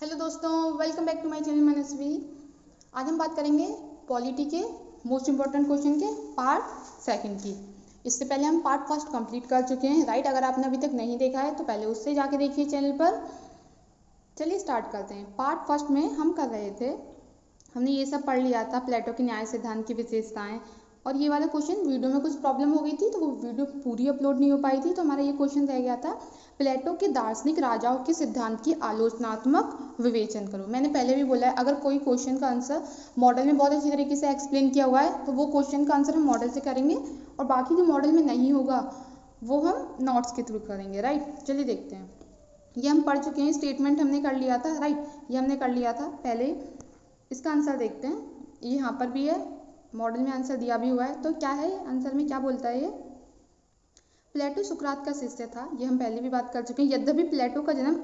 Hello दोस्तों, welcome back to my channel Manasvi. आज हम बात करेंगे पॉलिटी के मोस्ट इंपॉर्टेंट क्वेश्चन के पार्ट सेकंड की। इससे पहले हम पार्ट फर्स्ट कंप्लीट कर चुके हैं, राइट। अगर आपने अभी तक नहीं देखा है तो पहले उससे जाके देखिए चैनल पर। चलिए स्टार्ट करते हैं। पार्ट फर्स्ट में हम कर रहे थे, हमने ये सब पढ़ लिया था, प्लेटो के न्याय सिद्धांत की विशेषताएं। और ये वाला क्वेश्चन वीडियो में कुछ प्रॉब्लम हो गई थी तो वो वीडियो पूरी अपलोड नहीं हो पाई थी, तो हमारा ये क्वेश्चन रह गया था, प्लेटो के दार्शनिक राजाओं के सिद्धांत की आलोचनात्मक विवेचन करो। मैंने पहले भी बोला है, अगर कोई क्वेश्चन का आंसर मॉडल में बहुत अच्छी तरीके से एक्सप्लेन किया हुआ है तो वो क्वेश्चन का आंसर हम मॉडल से करेंगे, और बाकी जो मॉडल में नहीं होगा वो हम नोट्स के थ्रू करेंगे, राइट। चलिए देखते हैं। ये हम पढ़ चुके हैं, स्टेटमेंट हमने कर लिया था, राइट। ये हमने कर लिया था पहले। इसका आंसर देखते हैं। ये यहाँ पर भी है, मॉडल में आंसर दिया भी हुआ है। तो क्या है आंसर में, क्या बोलता है ये? प्लेटो सुकरात का शिष्य था, ये हम पहले भी बात कर चुके हैं। यद्यपि प्लेटो का जन्म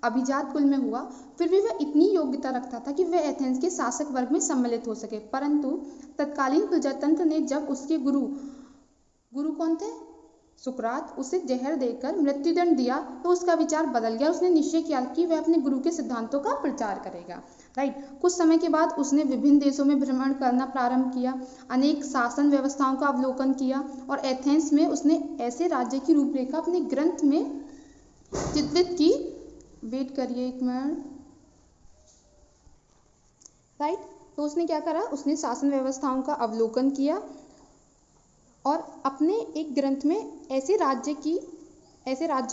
अभिजात कुल में हुआ, फिर भी वह इतनी योग्यता रखता था कि वह एथेंस के शासक वर्ग में सम्मिलित हो सके। परंतु तत्कालीन प्रजातंत्र ने जब उसके गुरु कौन थे? सुकरात, उसे जहर देकर मृत्युदंड दिया तो उसका विचार बदल गया। उसने निश्चय किया कि वह अपने गुरु के सिद्धांतों का प्रचार करेगा, राइट। कुछ समय के बाद उसने विभिन्न देशों में भ्रमण करना प्रारंभ किया, अनेक शासन व्यवस्थाओं का अवलोकन किया, और एथेंस में उसने ऐसे राज्य की रूपरेखा अपने ग्रंथ में चित्रित की। वेट करिए एक मिनट, राइट। तो उसने क्या करा? उसने शासन व्यवस्थाओं का अवलोकन किया और अपने एक ग्रंथ में ऐसे राज्य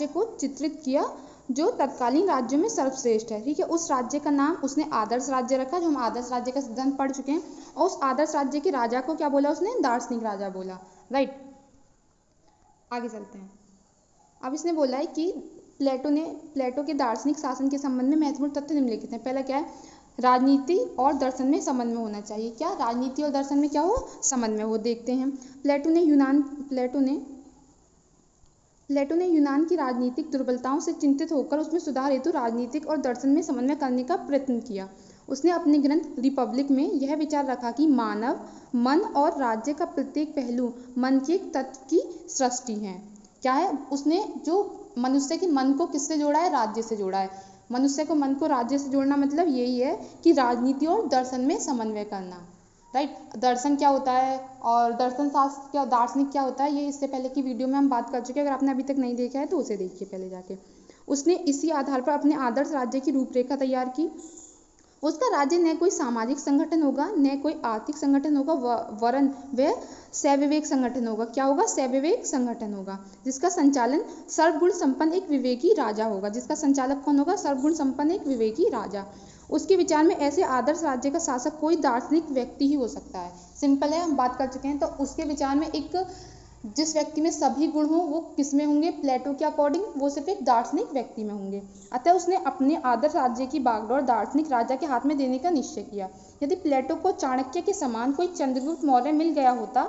को चित्रित किया जो तत्कालीन राज्यों में सर्वश्रेष्ठ है, ठीक है। उस राज्य का नाम उसने आदर्श राज्य रखा, जो हम आदर्श राज्य का सिद्धांत पढ़ चुके हैं। और उस आदर्श राज्य के राजा को क्या बोला उसने? दार्शनिक राजा बोला, राइट। आगे चलते हैं। अब इसने बोला है कि प्लेटो के दार्शनिक शासन के संबंध में महत्वपूर्ण तथ्य निम्नलिखित हैं। पहला क्या है? राजनीति और दर्शन में समन्वय होना चाहिए। क्या राजनीति और दर्शन में क्या हो? समन्वय हो। देखते हैं। प्लेटो ने यूनान की राजनीतिक दुर्बलताओं से चिंतित होकर उसमें सुधार हेतु राजनीतिक और दर्शन में समन्वय करने का प्रयत्न किया। उसने अपने ग्रंथ रिपब्लिक में यह विचार रखा कि मानव मन और राज्य का प्रत्येक पहलू मन के एक तत्व की सृष्टि है। क्या है? उसने जो मनुष्य के मन को किससे जोड़ा है? राज्य से जोड़ा है। मनुष्य को मन को राज्य से जोड़ना मतलब यही है कि राजनीति और दर्शन में समन्वय करना, राइट। दर्शन क्या होता है और दर्शन शास्त्र क्या, दार्शनिक क्या होता है, ये इससे पहले की वीडियो में हम बात कर चुके हैं। अगर आपने अभी तक नहीं देखा है तो उसे देखिए पहले जाके। उसने इसी आधार पर अपने आदर्श राज्य की रूपरेखा तैयार की। उसका राज्य न कोई सामाजिक संगठन होगा, न कोई आर्थिक संगठन होगा, वरन वह सविवेक संगठन होगा। क्या होगा? सविवेक संगठन होगा, जिसका संचालन सर्वगुण संपन्न एक विवेकी राजा होगा। जिसका संचालक कौन होगा? सर्वगुण संपन्न एक विवेकी राजा। उसके विचार में ऐसे आदर्श राज्य का शासक कोई दार्शनिक व्यक्ति ही हो सकता है। सिंपल है, हम बात कर चुके हैं। तो उसके विचार में एक जिस व्यक्ति में सभी गुण हो वो किस में होंगे? प्लेटो के अकॉर्डिंग वो सिर्फ एक दार्शनिक व्यक्ति में होंगे। अतः उसने अपने आदर्श राज्य की बागडोर दार्शनिक राजा के हाथ में देने का निश्चय किया। यदि प्लेटो को चाणक्य के समान कोई चंद्रगुप्त मौर्य मिल गया होता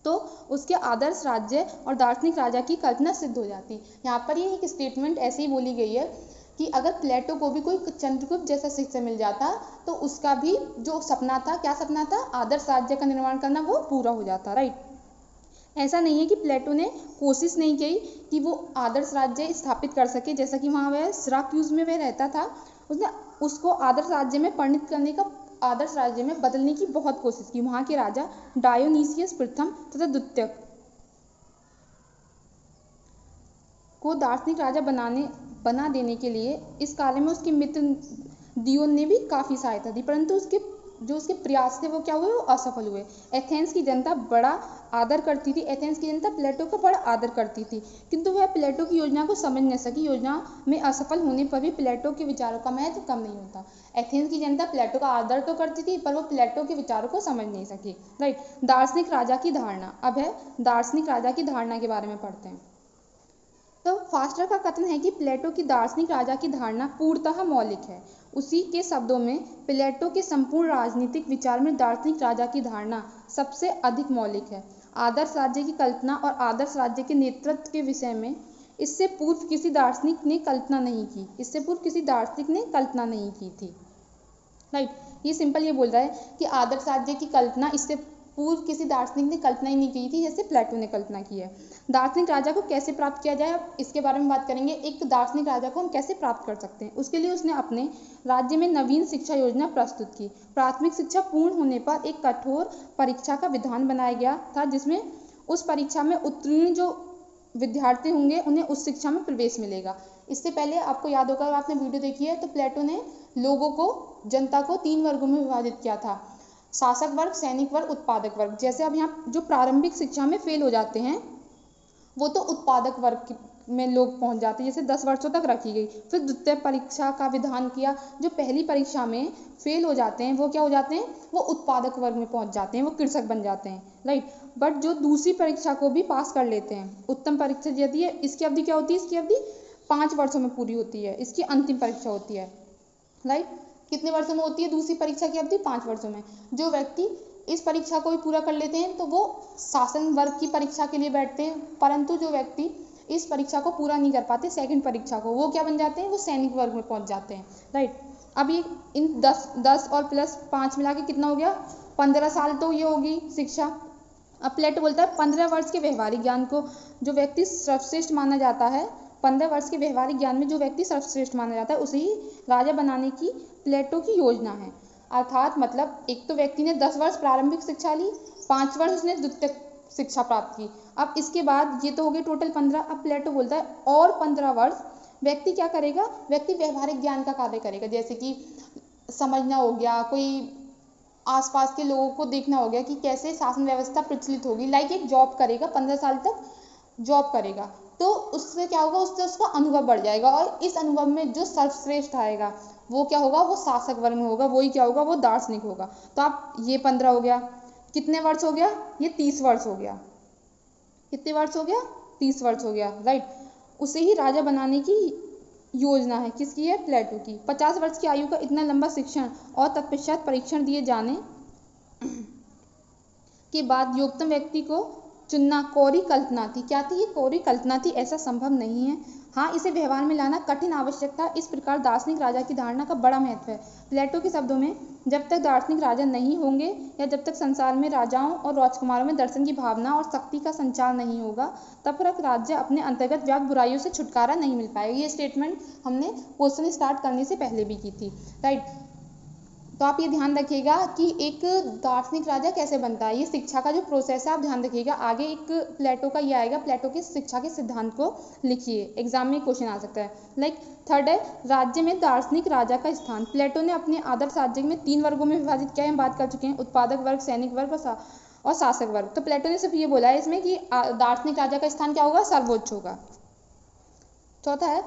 तो उसके आदर्श राज्य और दार्शनिक राजा की कल्पना सिद्ध हो जाती। यहाँ पर ये एक स्टेटमेंट ऐसे ही बोली गई है कि अगर प्लेटो को भी कोई चंद्रगुप्त जैसा शिष्य मिल जाता तो उसका भी जो सपना था, क्या सपना था? आदर्श राज्य का निर्माण करना, वो पूरा हो जाता, राइट। ऐसा नहीं है कि प्लेटो ने कोशिश नहीं की कि वो आदर्श राज्य स्थापित कर सके, जैसा कि वहाँ वह सिराक्यूज में वह रहता था। उसने उसको आदर्श राज्य में परिणत करने का, आदर्श राज्य में बदलने की बहुत कोशिश की। वहाँ के राजा डायोनीसियस प्रथम तथा द्वितीय को दार्शनिक राजा बना देने के लिए इस कार्य में उसके मित्र दियोन ने भी काफ़ी सहायता दी, परंतु उसके प्रयास थे वो क्या हुए? वो असफल हुए। एथेंस की जनता बड़ा आदर करती थी, एथेंस की जनता प्लेटो का बड़ा आदर करती थी, किंतु वह प्लेटो की योजना को समझ न सकी। योजना में असफल होने पर भी प्लेटो के विचारों का महत्व कम नहीं होता। एथेंस की जनता प्लेटो का आदर तो करती थी पर वो प्लेटो के विचारों को समझ नहीं सकी, राइट। दार्शनिक राजा की धारणा। अब है दार्शनिक राजा की धारणा के बारे में पढ़ते हैं। तो फास्टर का कथन है कि प्लेटो की दार्शनिक राजा की धारणा पूर्णतः मौलिक है। उसी के शब्दों में प्लेटो के संपूर्ण राजनीतिक विचार में दार्शनिक राजा की धारणा सबसे अधिक मौलिक है। आदर्श राज्य की कल्पना और आदर्श राज्य के नेतृत्व के विषय में इससे पूर्व किसी दार्शनिक ने कल्पना नहीं की थी, राइट। ये सिंपल ये बोल रहा है कि आदर्श राज्य की कल्पना इससे पूर्व किसी दार्शनिक ने कल्पना ही नहीं की थी जैसे प्लेटो ने कल्पना की है। दार्शनिक राजा को कैसे प्राप्त किया जाए, अब इसके बारे में बात करेंगे। एक दार्शनिक राजा को हम कैसे प्राप्त कर सकते हैं। उसके लिए उसने अपने राज्य में नवीन शिक्षा योजना प्रस्तुत की। प्राथमिक शिक्षा पूर्ण होने पर एक कठोर परीक्षा का विधान बनाया गया था, जिसमें उस परीक्षा में उत्तीर्ण जो विद्यार्थी होंगे उन्हें उस शिक्षा में प्रवेश मिलेगा। इससे पहले आपको याद होगा, अगर आपने वीडियो देखी है तो प्लेटो ने लोगों को, जनता को 3 वर्गों में विभाजित किया था, शासक वर्ग, सैनिक वर्ग, उत्पादक वर्ग। जैसे अब यहाँ जो प्रारंभिक शिक्षा में फेल हो जाते हैं वो तो उत्पादक वर्ग में लोग पहुंच जाते हैं, जैसे 10 वर्षों तक रखी गई। फिर द्वितीय परीक्षा का विधान किया, जो पहली परीक्षा में फेल हो जाते हैं वो क्या हो जाते हैं, वो उत्पादक वर्ग में पहुंच जाते हैं, वो कृषक बन जाते हैं, राइट। बट जो दूसरी परीक्षा को भी पास कर लेते हैं, उत्तम परीक्षा यदि है, इसकी अवधि क्या होती है, इसकी अवधि 5 वर्षों में पूरी होती है, इसकी अंतिम परीक्षा होती है, राइट। कितने वर्षों में होती है दूसरी परीक्षा की अवधि, 5 वर्षों में। जो व्यक्ति इस परीक्षा को भी पूरा कर लेते हैं तो वो शासन वर्ग की परीक्षा के लिए बैठते हैं, परंतु जो व्यक्ति इस परीक्षा को पूरा नहीं कर पाते, सेकंड परीक्षा को, वो क्या बन जाते हैं, वो सैनिक वर्ग में पहुंच जाते हैं, राइट। अब ये इन 10 और प्लस 5 मिला के कितना हो गया, 15 साल तो ये होगी शिक्षा। अब प्लेटो बोलता है 15 वर्ष के व्यवहारिक ज्ञान को जो व्यक्ति सर्वश्रेष्ठ माना जाता है, 15 वर्ष के व्यवहारिक ज्ञान में जो व्यक्ति सर्वश्रेष्ठ माना जाता है उसे ही राजा बनाने की प्लेटो की योजना है। अर्थात मतलब एक तो व्यक्ति ने 10 वर्ष प्रारंभिक शिक्षा ली, 5 वर्ष उसने द्वितीय शिक्षा प्राप्त की। अब इसके बाद ये तो हो गए टोटल 15। अब प्लेटो बोलता है और 15 वर्ष व्यक्ति क्या करेगा, व्यक्ति व्यवहारिक ज्ञान का कार्य करेगा, जैसे कि समझना हो गया, कोई आसपास के लोगों को देखना हो गया कि कैसे शासन व्यवस्था प्रचलित होगी, लाइक एक जॉब करेगा, 15 साल तक जॉब करेगा, तो उससे क्या होगा, उससे उसका अनुभव बढ़ जाएगा, और इस अनुभव में जो सर्वश्रेष्ठ आएगा वो क्या होगा, वो शासक वर्ग में होगा, वही क्या होगा, वो दार्शनिक होगा। तो आप ये 15 हो गया, कितने वर्ष हो गया, ये 30 वर्ष हो गया, कितने वर्ष हो गया, 30 वर्ष हो गया, राइट। उसे ही राजा बनाने की योजना है, किसकी है, प्लेटो की। 50 वर्ष की आयु का इतना लंबा शिक्षण और तत्पश्चात परीक्षण दिए जाने के बाद योग्यतम व्यक्ति को चुनना कोरी कल्पना थी। क्या थी ये, कोरी कल्पना थी, ऐसा संभव नहीं है। हाँ, इसे व्यवहार में लाना कठिन आवश्यक था। इस प्रकार दार्शनिक राजा की धारणा का बड़ा महत्व है। प्लेटो के शब्दों में, जब तक दार्शनिक राजा नहीं होंगे या जब तक संसार में राजाओं और राजकुमारों में दर्शन की भावना और शक्ति का संचार नहीं होगा, तब तक राज्य अपने अंतर्गत व्याप्त बुराइयों से छुटकारा नहीं मिल पाएगा। ये स्टेटमेंट हमने क्वेश्चन स्टार्ट करने से पहले भी की थी, राइट। तो आप ये ध्यान रखिएगा कि एक दार्शनिक राजा कैसे बनता है, ये शिक्षा का जो प्रोसेस है आप ध्यान रखिएगा। आगे एक प्लेटो का ये आएगा, प्लेटो के शिक्षा के सिद्धांत को लिखिए, एग्जाम में क्वेश्चन आ सकता है। लाइक थर्ड है राज्य में दार्शनिक राजा का स्थान। प्लेटो ने अपने आदर्श राज्य में 3 वर्गों में विभाजित किया है, हम बात कर चुके हैं, उत्पादक वर्ग, सैनिक वर्ग और शासक वर्ग। तो प्लेटो ने सिर्फ ये बोला है इसमें कि दार्शनिक राजा का स्थान क्या होगा, सर्वोच्च होगा। चौथा है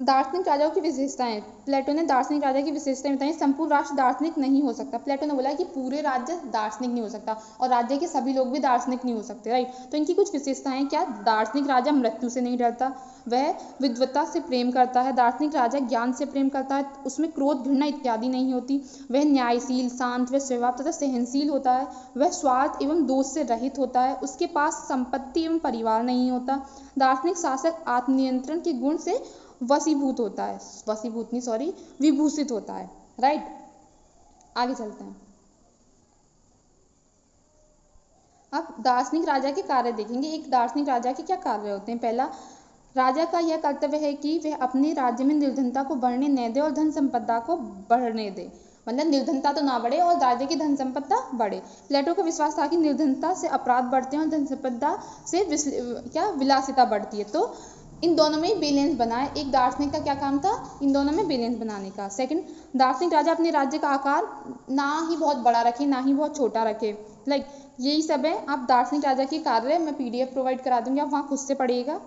दार्शनिक राजाओं की विशेषताएं। प्लेटो ने दार्शनिक राजा की विशेषताएं बताई। संपूर्ण राष्ट्र दार्शनिक नहीं हो सकता। प्लेटो ने बोला कि पूरे राज्य दार्शनिक नहीं हो सकता और राज्य के सभी लोग भी दार्शनिक नहीं हो सकते, राइट। तो इनकी कुछ विशेषताएं क्या, दार्शनिक राजा मृत्यु से नहीं डरता, वह विद्वता से प्रेम करता है, दार्शनिक राजा ज्ञान से प्रेम करता है, उसमें क्रोध, घृणा इत्यादि नहीं होती, वह न्यायशील, शांत व स्वभाव तथा सहनशील होता है, वह स्वार्थ एवं दोष से रहित होता है, उसके पास संपत्ति एवं परिवार नहीं होता, दार्शनिक शासक आत्मनियंत्रण के गुण से वशीभूत होता है, विभूषित होता है, राइट। आगे चलते हैं। अब दार्शनिक राजा के कार्य देखेंगे। एक दार्शनिक राजा के क्या कार्य होते हैं। पहला, राजा का यह कर्तव्य है कि वह अपने राज्य में निर्धनता को बढ़ने न दे और धन संपदा को बढ़ने दे, मतलब निर्धनता तो ना बढ़े और राज्य की धन संपदा बढ़े। प्लेटो का विश्वास था कि निर्धनता से अपराध बढ़ते हैं और धन संपदा से विलासिता बढ़ती है। तो इन दोनों में बैलेंस बनाए। एक दार्शनिक का क्या काम था, इन दोनों में बैलेंस बनाने का। सेकंड, दार्शनिक राजा अपने राज्य का आकार ना ही बहुत बड़ा रखे ना ही बहुत छोटा रखे, लाइक यही सब है। आप दार्शनिक राजा के कार्य मैं PDF प्रोवाइड करा दूंगी, आप वहाँ खुद से पढ़िएगा,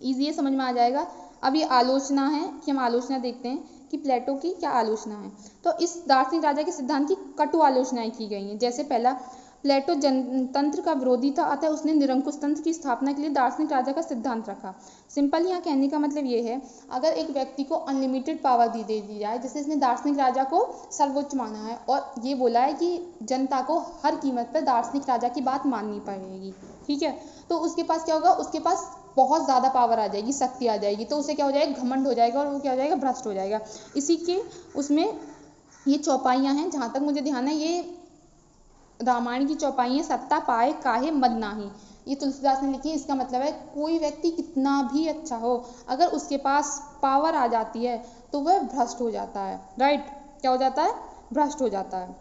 ईजी है, समझ में आ जाएगा। अब ये आलोचना है कि हम आलोचना देखते हैं कि प्लेटो की क्या आलोचना है। तो इस दार्शनिक राजा के सिद्धांत की कटु आलोचनाएं की गई हैं। जैसे पहला, प्लेटो जनतंत्र का विरोधी था, अतः उसने निरंकुश तंत्र की स्थापना के लिए दार्शनिक राजा का सिद्धांत रखा। सिंपल यहाँ कहने का मतलब ये है, अगर एक व्यक्ति को अनलिमिटेड पावर दे दी जाए, जैसे इसने दार्शनिक राजा को सर्वोच्च माना है और ये बोला है कि जनता को हर कीमत पर दार्शनिक राजा की बात माननी पड़ेगी, ठीक है, तो उसके पास क्या होगा, उसके पास बहुत ज़्यादा पावर आ जाएगी, शक्ति आ जाएगी, तो उसे क्या हो जाएगा, घमंड हो जाएगा और वो क्या हो जाएगा, भ्रष्ट हो जाएगा। इसी के उसमें ये चौपाइयाँ हैं, जहाँ तक मुझे ध्यान है ये रामायण की चौपाई सत्ता पाए काहे मद नाही, ये तुलसीदास ने लिखी है। इसका मतलब है कोई व्यक्ति कितना भी अच्छा हो, अगर उसके पास पावर आ जाती है तो वह भ्रष्ट हो जाता है। राइट, क्या हो जाता है? भ्रष्ट हो जाता है।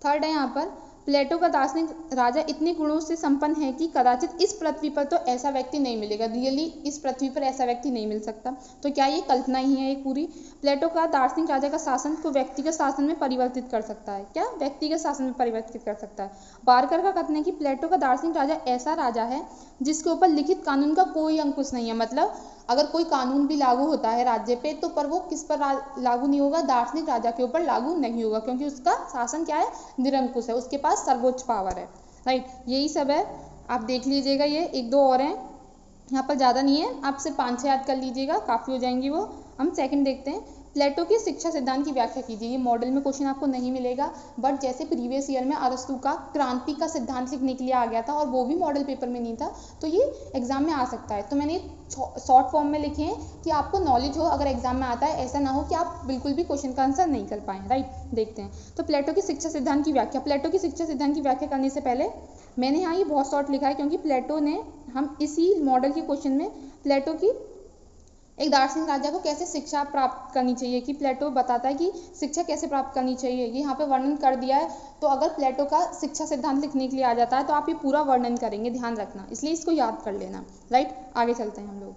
थर्ड है यहाँ पर, प्लेटो का दार्शनिक राजा इतने गुणों से संपन्न है कि कदाचित इस पृथ्वी पर तो ऐसा व्यक्ति नहीं मिलेगा। रियली इस पृथ्वी पर ऐसा व्यक्ति नहीं मिल सकता। तो क्या ये कल्पना ही है एक पूरी? प्लेटो का दार्शनिक राजा का शासन को व्यक्तिगत शासन में परिवर्तित कर सकता है। क्या? व्यक्तिगत शासन में परिवर्तित कर सकता है। बारकर का कथन है कि प्लेटो का दार्शनिक राजा ऐसा राजा है जिसके ऊपर लिखित कानून का कोई अंकुश नहीं है। मतलब अगर कोई कानून भी लागू होता है राज्य पे तो पर वो किस पर लागू नहीं होगा? दार्शनिक राजा के ऊपर लागू नहीं होगा, क्योंकि उसका शासन क्या है? निरंकुश है, उसके पास सर्वोच्च पावर है। राइट, यही सब है, आप देख लीजिएगा। ये एक दो और हैं, यहाँ पर ज़्यादा नहीं है, आप सिर्फ 5-6 याद कर लीजिएगा, काफ़ी हो जाएंगी वो। हम सेकंड देखते हैं, प्लेटो के शिक्षा सिद्धांत की व्याख्या कीजिए। ये मॉडल में क्वेश्चन आपको नहीं मिलेगा, बट जैसे प्रीवियस ईयर में अरस्तु का क्रांति का सिद्धांत लिखने के लिए आ गया था और वो भी मॉडल पेपर में नहीं था, तो ये एग्जाम में आ सकता है। तो मैंने शॉर्ट फॉर्म में लिखे हैं कि आपको नॉलेज हो अगर एग्जाम में आता है, ऐसा ना हो कि आप बिल्कुल भी क्वेश्चन का आंसर नहीं कर पाएँ। राइट, देखते हैं। तो प्लेटो की शिक्षा सिद्धांत की व्याख्या। प्लेटो की शिक्षा सिद्धांत की व्याख्या करने से पहले मैंने यहाँ ये बहुत शॉर्ट लिखा है, क्योंकि प्लेटो ने, हम इसी मॉडल के क्वेश्चन में प्लेटो की एक दार्शनिक राजा को कैसे शिक्षा प्राप्त करनी चाहिए, कि प्लेटो बताता है कि शिक्षा कैसे प्राप्त करनी चाहिए, ये यहाँ पे वर्णन कर दिया है। तो अगर प्लेटो का शिक्षा सिद्धांत लिखने के लिए आ जाता है तो आप ये पूरा वर्णन करेंगे, ध्यान रखना, इसलिए इसको याद कर लेना। राइट, आगे चलते हैं हम लोग।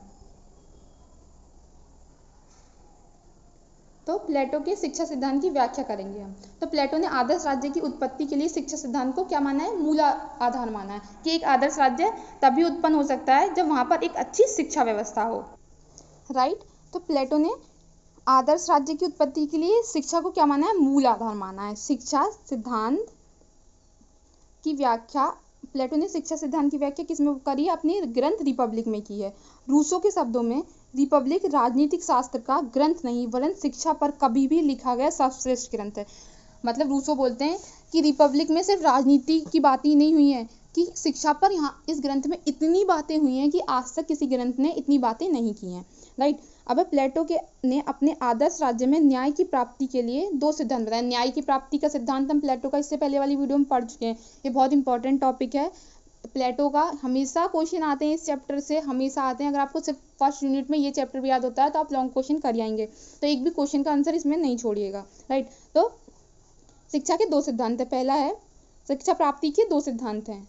तो प्लेटो के शिक्षा सिद्धांत की व्याख्या करेंगे हम। तो प्लेटो ने आदर्श राज्य की उत्पत्ति के लिए शिक्षा सिद्धांत को क्या माना है? मूल आधार माना है, कि एक आदर्श राज्य तभी उत्पन्न हो सकता है जब वहाँ पर एक अच्छी शिक्षा व्यवस्था हो। राइट, तो प्लेटो ने आदर्श राज्य की उत्पत्ति के लिए शिक्षा को क्या माना है? मूल आधार माना है। शिक्षा सिद्धांत की व्याख्या, प्लेटो ने शिक्षा सिद्धांत की व्याख्या किसमें करी है? अपने ग्रंथ रिपब्लिक में की है। रूसो के शब्दों में रिपब्लिक राजनीतिक शास्त्र का ग्रंथ नहीं वरन शिक्षा पर कभी भी लिखा गया सर्वश्रेष्ठ ग्रंथ है। मतलब रूसो बोलते हैं कि रिपब्लिक में सिर्फ राजनीति की बात ही नहीं हुई है, कि शिक्षा पर यहाँ इस ग्रंथ में इतनी बातें हुई हैं कि आज तक किसी ग्रंथ ने इतनी बातें नहीं की हैं। राइट, अब प्लेटो ने अपने आदर्श राज्य में न्याय की प्राप्ति के लिए 2 सिद्धांत बताए। न्याय की प्राप्ति का सिद्धांत हम प्लेटो का इससे पहले वाली वीडियो में पढ़ चुके हैं, ये बहुत इंपॉर्टेंट टॉपिक है। प्लेटो का हमेशा क्वेश्चन आते हैं, इस चैप्टर से हमेशा आते हैं। अगर आपको सिर्फ फर्स्ट यूनिट में ये चैप्टर भी याद होता है तो आप लॉन्ग क्वेश्चन कर आएंगे, तो एक भी क्वेश्चन का आंसर इसमें नहीं छोड़िएगा। राइट, तो शिक्षा के 2 सिद्धांत है। पहला है शिक्षा प्राप्ति के 2 सिद्धांत हैं,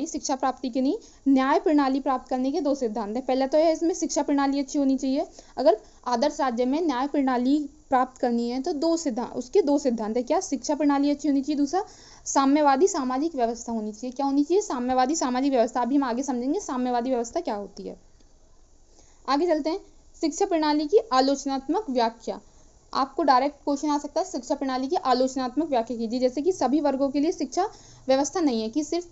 शिक्षा प्राप्ति के नहीं, न्याय प्रणाली प्राप्त करने के 2 सिद्धांत है। पहला तो है इसमें शिक्षा प्रणाली अच्छी होनी चाहिए। अगर आदर्श राज्य में न्याय प्रणाली प्राप्त करनी है तो उसके 2 सिद्धांत है। क्या? शिक्षा प्रणाली अच्छी होनी चाहिए, दूसरा साम्यवादी सामाजिक व्यवस्था होनी चाहिए। क्या होनी चाहिए? साम्यवादी सामाजिक व्यवस्था। अभी हम आगे समझेंगे साम्यवादी व्यवस्था क्या होती है। आगे चलते हैं, शिक्षा प्रणाली की आलोचनात्मक व्याख्या। आपको डायरेक्ट क्वेश्चन आ सकता है, शिक्षा प्रणाली की आलोचनात्मक व्याख्या कीजिए। जैसे कि सभी वर्गों के लिए शिक्षा व्यवस्था नहीं है, कि सिर्फ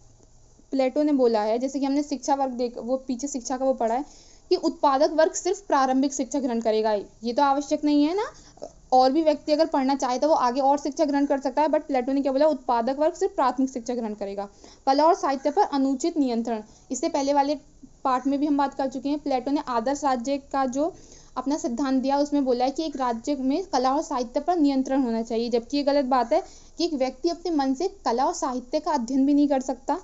प्लेटो ने बोला है, जैसे कि हमने शिक्षा वर्ग वो पीछे शिक्षा का वो पढ़ा है कि उत्पादक वर्ग सिर्फ प्रारंभिक शिक्षा ग्रहण करेगा, ये तो आवश्यक नहीं है ना। और भी व्यक्ति अगर पढ़ना चाहे तो वो आगे और शिक्षा ग्रहण कर सकता है, बट प्लेटो ने क्या बोला? उत्पादक वर्ग सिर्फ प्राथमिक शिक्षा ग्रहण करेगा। कला और साहित्य पर अनुचित नियंत्रण, इससे पहले वाले पार्ट में भी हम बात कर चुके हैं। प्लेटो ने आदर्श राज्य का जो अपना सिद्धांत दिया उसमें बोला है कि एक राज्य में कला और साहित्य पर नियंत्रण होना चाहिए, जबकि ये गलत बात है कि एक व्यक्ति अपने मन से कला और साहित्य का अध्ययन भी नहीं कर सकता।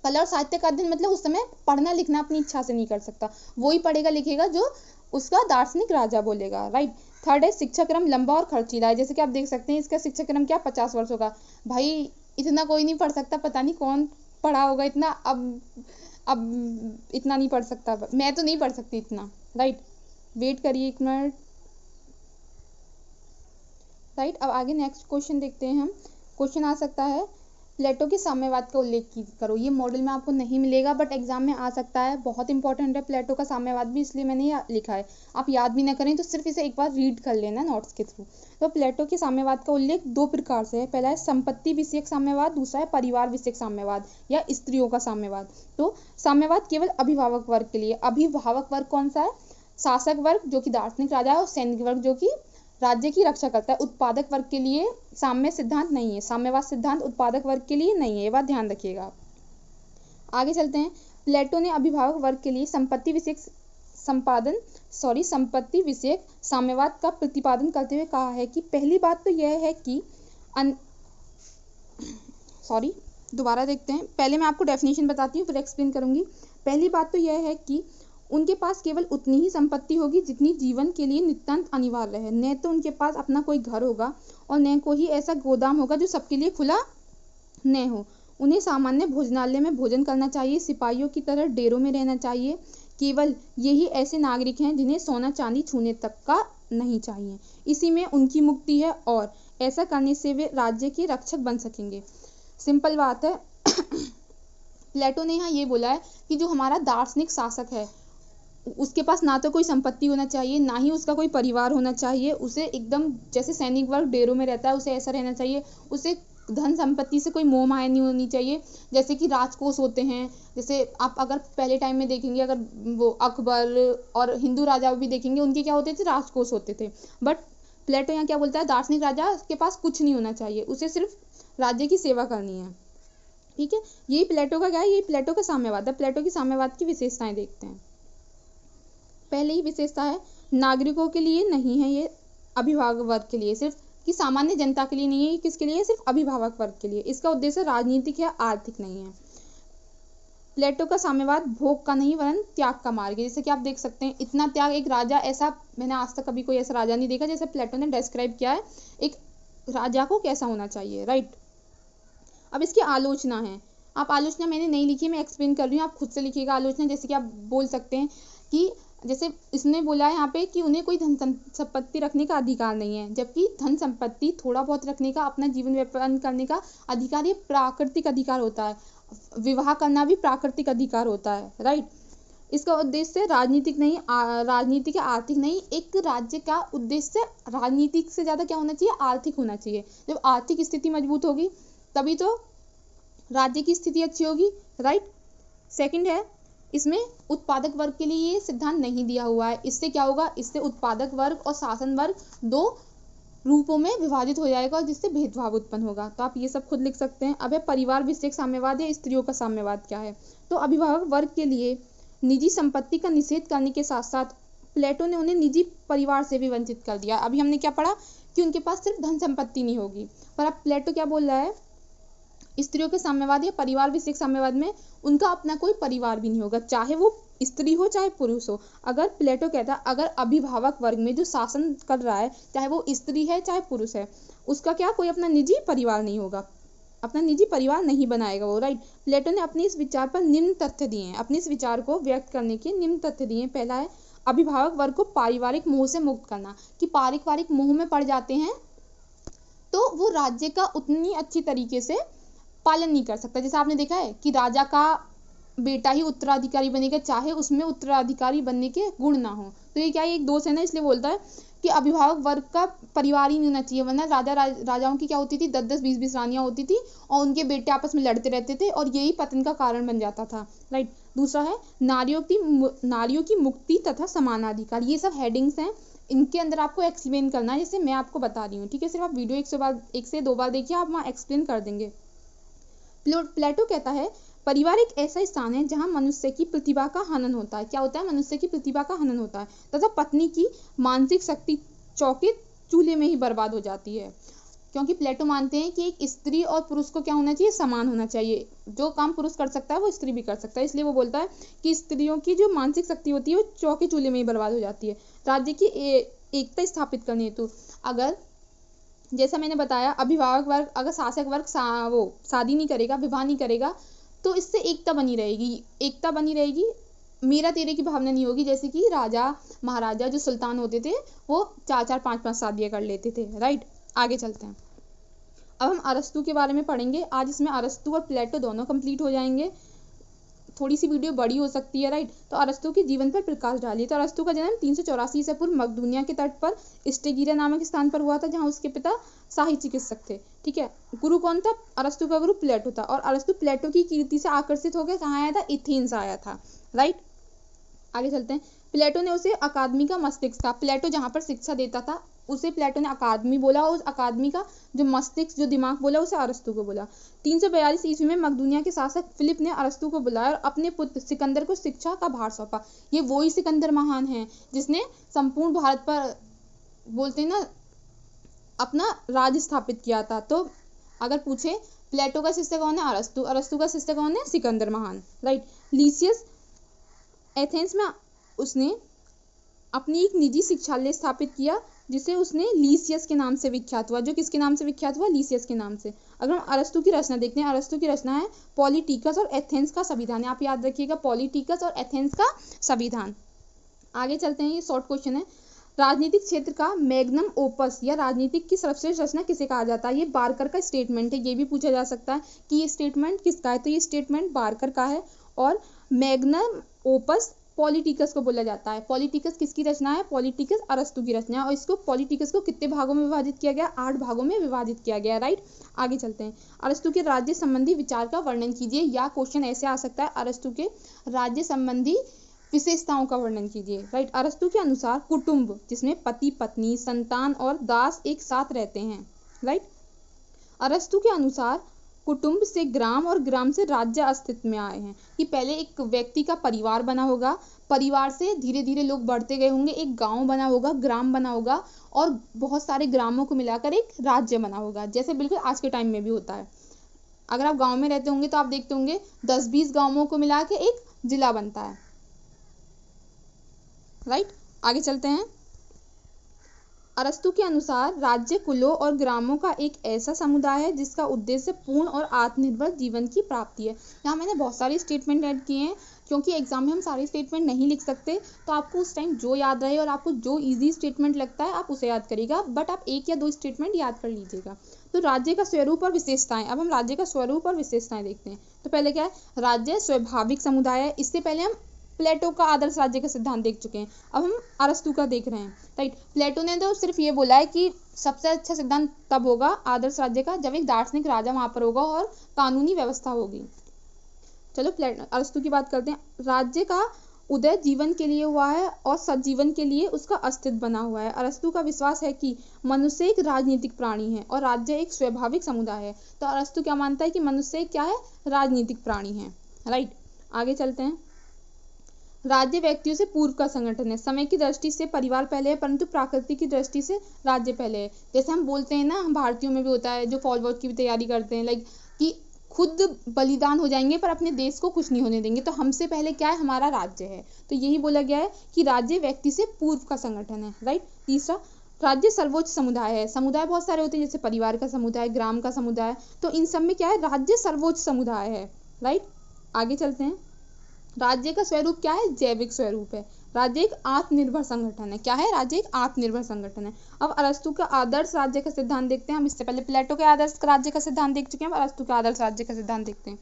कला और साहित्य का अध्ययन मतलब उस समय पढ़ना लिखना अपनी इच्छा से नहीं कर सकता, वो ही पढ़ेगा लिखेगा जो उसका दार्शनिक राजा बोलेगा। राइट, थर्ड है शिक्षा क्रम लंबा और खर्चीला है। जैसे कि आप देख सकते हैं इसका शिक्षा क्रम क्या 50 वर्षों का। भाई इतना कोई नहीं पढ़ सकता, पता नहीं कौन पढ़ा होगा इतना, अब इतना नहीं पढ़ सकता, मैं तो नहीं पढ़ सकती इतना। राइट, वेट करिए 1 मिनट। राइट, अब आगे नेक्स्ट क्वेश्चन देखते हैं हम। क्वेश्चन आ सकता है प्लेटो के साम्यवाद का उल्लेख करो। ये मॉडल में आपको नहीं मिलेगा बट एग्जाम में आ सकता है, बहुत इंपॉर्टेंट है प्लेटो का साम्यवाद भी, इसलिए मैंने लिखा है। आप याद भी ना करें तो सिर्फ इसे एक बार रीड कर लेना नोट्स के थ्रू। तो प्लेटो के साम्यवाद का उल्लेख 2 प्रकार से है। पहला है संपत्ति विषयक साम्यवाद, दूसरा है परिवार विषयक साम्यवाद या स्त्रियों का साम्यवाद। तो साम्यवाद केवल अभिभावक वर्ग के लिए। अभिभावक वर्ग कौन सा है? शासक वर्ग जो कि दार्शनिक राजा है, और सैनिक वर्ग जो कि राज्य की रक्षा करता है। उत्पादक वर्ग के लिए साम्य सिद्धांत नहीं है, साम्यवाद सिद्धांत उत्पादक वर्ग के लिए नहीं है, ये बात ध्यान रखिएगा। आगे चलते हैं, प्लेटो ने अभिभावक वर्ग के लिए संपत्ति विषयक साम्यवाद का प्रतिपादन करते हुए कहा है कि पहली बात तो यह है कि सॉरी दोबारा देखते हैं। पहले मैं आपको डेफिनेशन बताती हूँ फिर एक्सप्लेन करूँगी। पहली बात तो यह है कि उनके पास केवल उतनी ही संपत्ति होगी जितनी जीवन के लिए नितांत अनिवार्य है। न तो उनके पास अपना कोई घर होगा और न कोई ऐसा गोदाम होगा जो सबके लिए खुला न हो। उन्हें सामान्य भोजनालय में भोजन करना चाहिए, सिपाहियों की तरह डेरों में रहना चाहिए। केवल यही ऐसे नागरिक हैं जिन्हें सोना चांदी छूने तक का नहीं चाहिए। इसी में उनकी मुक्ति है और ऐसा करने से वे राज्य के रक्षक बन सकेंगे। सिंपल बात है। प्लेटो ने यहाँ ये बोला है कि जो हमारा दार्शनिक शासक है उसके पास ना तो कोई संपत्ति होना चाहिए, ना ही उसका कोई परिवार होना चाहिए। उसे एकदम जैसे सैनिक वर्ग डेरों में रहता है उसे ऐसा रहना चाहिए। उसे धन संपत्ति से कोई मोह माया नहीं होनी चाहिए। जैसे कि राजकोष होते हैं, जैसे आप अगर पहले टाइम में देखेंगे, अगर वो अकबर और हिंदू राजा भी देखेंगे, उनके क्या होते थे, राजकोष होते थे। बट प्लेटो यहाँ क्या बोलता है, दार्शनिक राजा के पास कुछ नहीं होना चाहिए, उसे सिर्फ राज्य की सेवा करनी है। ठीक है, यही प्लेटो का क्या है, यही प्लेटो का साम्यवाद है। प्लेटो की साम्यवाद की विशेषताएं देखते हैं। पहले ही विशेषता है नागरिकों के लिए नहीं है, ये अभिभावक वर्ग के लिए, सिर्फ कि सामान्य जनता के लिए नहीं है, किसके लिए, सिर्फ अभिभावक वर्ग के लिए। इसका उद्देश्य राजनीतिक या आर्थिक नहीं है। प्लेटो का साम्यवाद भोग का नहीं वरन त्याग का मार्ग है। जैसे कि आप देख सकते हैं, इतना त्याग एक राजा, ऐसा मैंने आज तक कभी कोई ऐसा राजा नहीं देखा जैसे प्लेटो ने डिस्क्राइब किया है एक राजा को कैसा होना चाहिए, राइट। अब इसकी आलोचना है। आप आलोचना मैंने नहीं लिखी, मैं एक्सप्लेन कर रही हूँ, आप खुद से लिखिएगा आलोचना। जैसे कि आप बोल सकते हैं कि जैसे इसने बोला है यहाँ पे कि उन्हें कोई धन संपत्ति रखने का अधिकार नहीं है, जबकि धन संपत्ति थोड़ा बहुत रखने का, अपना जीवन व्यापन करने का अधिकार ये प्राकृतिक अधिकार होता है। विवाह करना भी प्राकृतिक अधिकार होता है, राइट। इसका उद्देश्य राजनीतिक नहीं, राजनीतिक या आर्थिक नहीं। एक राज्य का उद्देश्य राजनीतिक से ज्यादा क्या होना चाहिए, आर्थिक होना चाहिए। जब आर्थिक स्थिति मजबूत होगी तभी तो राज्य की स्थिति अच्छी होगी, राइट। सेकंड है, इसमें उत्पादक वर्ग के लिए ये सिद्धांत नहीं दिया हुआ है। इससे क्या होगा, इससे उत्पादक वर्ग और शासन वर्ग दो रूपों में विभाजित हो जाएगा और जिससे भेदभाव उत्पन्न होगा। तो आप ये सब खुद लिख सकते हैं। अब है परिवार विषयक साम्यवाद या स्त्रियों का साम्यवाद क्या है। तो अभिभावक वर्ग के लिए निजी संपत्ति का निषेध करने के साथ साथ प्लेटो ने उन्हें निजी परिवार से भी वंचित कर दिया। अभी हमने क्या पढ़ा कि उनके पास सिर्फ धन संपत्ति नहीं होगी, पर अब प्लेटो क्या बोल रहा है, स्त्रियों के साम्यवाद या परिवार विषयक साम्यवाद में उनका अपना कोई परिवार भी नहीं होगा, चाहे वो स्त्री हो चाहे पुरुष हो। अगर प्लेटो कहता है अगर अभिभावक वर्ग में जो शासन कर रहा है, चाहे वो स्त्री है चाहे पुरुष है, उसका क्या कोई अपना निजी परिवार नहीं होगा, अपना निजी परिवार नहीं बनाएगा वो, राइट। प्लेटो ने अपने इस विचार पर निम्न तथ्य दिए हैं, अपने इस विचार को व्यक्त करने के निम्न तथ्य दिए हैं। पहला है अभिभावक वर्ग को पारिवारिक मोह से मुक्त करना, कि पारिवारिक मोह में पड़ जाते हैं तो वो राज्य का उतनी अच्छी तरीके से पालन नहीं कर सकता। जैसे आपने देखा है कि राजा का बेटा ही उत्तराधिकारी बनेगा, चाहे उसमें उत्तराधिकारी बनने के गुण ना हो। तो ये क्या है, एक दोष है ना, इसलिए बोलता है कि अभिभावक वर्ग का परिवार ही नहीं होना चाहिए, वरना राजाओं की क्या होती थी, 10-10 20-20 रानियां होती थी और उनके बेटे आपस में लड़ते रहते थे और यही पतन का कारण बन जाता था, राइट। दूसरा है नारियों की मुक्ति तथा समानाधिकार। ये सब हेडिंग्स हैं, इनके अंदर आपको एक्सप्लेन करना है, जैसे मैं आपको बता रही हूँ, ठीक है। सिर्फ आप वीडियो एक से दो बार देखिए, आप वहाँ एक्सप्लेन कर देंगे। प्लेटो कहता है परिवार एक ऐसा स्थान है जहां मनुष्य की प्रतिभा का हनन होता है। क्या होता है, मनुष्य की प्रतिभा का हनन होता है तथा पत्नी की मानसिक शक्ति चौके चूल्हे में ही बर्बाद हो जाती है। क्योंकि प्लेटो मानते हैं कि एक स्त्री और पुरुष को क्या होना चाहिए, समान होना चाहिए। जो काम पुरुष कर सकता है वो स्त्री भी कर सकता है। इसलिए वो बोलता है कि स्त्रियों की जो मानसिक शक्ति होती है वो चौके चूल्हे में ही बर्बाद हो जाती है। राज्य की एकता स्थापित करने हेतु अगर, जैसा मैंने बताया, अभिभावक वर्ग अगर शासक वर्ग वो शादी नहीं करेगा, विवाह नहीं करेगा, तो इससे एकता बनी रहेगी, मेरा तेरे की भावना नहीं होगी। जैसे कि राजा महाराजा जो सुल्तान होते थे वो 4-4 5-5 शादियां कर लेते थे, राइट। आगे चलते हैं। अब हम अरस्तु के बारे में पढ़ेंगे। आज इसमें अरस्तु और प्लेटो दोनों कंप्लीट हो जाएंगे। थोड़ी सी वीडियो बड़ी हो सकती है, राइट। तो अरस्तु के जीवन पर प्रकाश डालिए। तो अरस्तु का जन्म 384 ईसा पूर्व मकदूनिया के तट पर स्टेगिरा नामक स्थान पर हुआ था, जहाँ उसके पिता शाही चिकित्सक थे, ठीक है। गुरु कौन था, अरस्तु का गुरु प्लेटो था। और अरस्तु प्लेटो की कीर्ति से आकर्षित होकर कहाँ आया था, एथेंस आया था, राइट। आगे चलते हैं। प्लेटो ने उसे अकादमी का मस्तिष्क था। प्लेटो जहाँ पर शिक्षा देता था उसे प्लेटो ने अकादमी बोला, और उस अकादमी का जो मस्तिष्क, जो दिमाग बोला, उसे अरस्तु को बोला। 342 ईस्वी में मकदूनिया के शासक फिलिप ने अरस्तु को बुलाया और अपने पुत्र सिकंदर को शिक्षा का भार सौंपा। ये वही सिकंदर महान है जिसने संपूर्ण भारत पर, बोलते हैं ना, अपना राज स्थापित किया था। तो अगर पूछे प्लेटो का शिष्य कौन है? अरस्तु। अरस्तु का शिष्य कौन है? सिकंदर महान, राइट। लीसियस एथेंस में उसने अपनी एक निजी शिक्षालय स्थापित किया जिसे उसने लीसियस के नाम से विख्यात हुआ। जो किसके नाम से विख्यात हुआ? लीसियस के नाम से। अगर हम अरस्तु की रचना देखते हैं, अरस्तु की रचना है पॉलिटिकस और एथेंस का संविधान। आप याद रखिएगा, पॉलिटिकस और एथेंस का संविधान। आगे चलते हैं, ये शॉर्ट क्वेश्चन है। राजनीतिक क्षेत्र का मैग्नम ओपस या राजनीतिक की सर्वश्रेष्ठ रचना किसे कहा जाता है? ये बारकर का स्टेटमेंट है। ये भी पूछा जा सकता है कि ये स्टेटमेंट किसका है, तो ये स्टेटमेंट बारकर का है। और मैग्नम ओपस पॉलिटिकस को बोला जाता है। पॉलिटिकस किसकी रचना है? पॉलिटिकस अरस्तु की रचना है। और इसको पॉलिटिकस को कितने भागों में विभाजित किया गया? 8 भागों में विभाजित किया गया, राइट। आगे चलते हैं। अरस्तु के राज्य संबंधी विचार का वर्णन कीजिए, या क्वेश्चन ऐसे आ सकता है, अरस्तु के राज्य संबंधी विशेषताओं का वर्णन कीजिए, राइट। अरस्तु के अनुसार कुटुंब, जिसमें पति पत्नी संतान और दास एक साथ रहते हैं, राइट। अरस्तु के अनुसार कुटुंब से ग्राम और ग्राम से राज्य अस्तित्व में आए हैं। कि पहले एक व्यक्ति का परिवार बना होगा, परिवार से धीरे धीरे लोग बढ़ते गए होंगे, एक गांव बना होगा, ग्राम बना होगा, और बहुत सारे ग्रामों को मिलाकर एक राज्य बना होगा, जैसे बिल्कुल आज के टाइम में भी होता है। अगर आप गांव में रहते होंगे तो आप देखते होंगे 10-20 गांवों को मिला के एक जिला बनता है, राइट। आगे चलते हैं। अरस्तु के अनुसार राज्य कुलों और ग्रामों का एक ऐसा समुदाय है जिसका उद्देश्य पूर्ण और आत्मनिर्भर जीवन की प्राप्ति है। यहाँ मैंने बहुत सारे स्टेटमेंट ऐड किए हैं, क्योंकि एग्जाम में हम सारे स्टेटमेंट नहीं लिख सकते, तो आपको उस टाइम जो याद रहे और आपको जो इजी स्टेटमेंट लगता है आप उसे याद करिएगा, बट आप 1 या 2 स्टेटमेंट याद कर लीजिएगा। तो राज्य का स्वरूप और विशेषताएं। अब हम राज्य का स्वरूप और विशेषताएं देखते हैं। तो पहले क्या है? राज्य स्वाभाविक समुदाय है। इससे पहले हम प्लेटो का आदर्श राज्य का सिद्धांत देख चुके हैं, अब हम अरस्तु का देख रहे हैं, राइट। प्लेटो ने तो सिर्फ ये बोला है कि सबसे अच्छा सिद्धांत तब होगा आदर्श राज्य का जब एक दार्शनिक राजा वहां पर होगा और कानूनी व्यवस्था होगी। चलो अरस्तु की बात करते हैं। राज्य का उदय जीवन के लिए हुआ है और सजीवन के लिए उसका अस्तित्व बना हुआ है। अरस्तु का विश्वास है कि मनुष्य एक राजनीतिक प्राणी है और राज्य एक स्वाभाविक समुदाय है। तो अरस्तु क्या मानता है कि मनुष्य क्या है? राजनीतिक प्राणी है, राइट। आगे चलते हैं। राज्य व्यक्तियों से पूर्व का संगठन है। समय की दृष्टि से परिवार पहले है, परंतु प्रकृति की दृष्टि से राज्य पहले है। जैसे हम बोलते हैं ना, हम भारतीयों में भी होता है, जो फौज वौज की भी तैयारी करते हैं, लाइक कि खुद बलिदान हो जाएंगे पर अपने देश को कुछ नहीं होने देंगे, तो हमसे पहले क्या है? हमारा राज्य है। तो यही बोला गया है कि राज्य व्यक्ति से पूर्व का संगठन है, राइट। तीसरा, राज्य सर्वोच्च समुदाय है। समुदाय बहुत सारे होते हैं, जैसे परिवार का समुदाय, ग्राम का समुदाय, तो इन सब में क्या है? राज्य सर्वोच्च समुदाय है, राइट। आगे चलते हैं। राज्य का स्वरूप क्या है? जैविक स्वरूप है। राज्य एक आत्मनिर्भर संगठन है। क्या है? राज्य एक आत्मनिर्भर संगठन है। अब अरस्तु का आदर्श राज्य का सिद्धांत देखते हैं। हम इससे पहले प्लेटो के आदर्श राज्य का सिद्धांत देख चुके हैं, अरस्तु का आदर्श राज्य का सिद्धांत देखते हैं।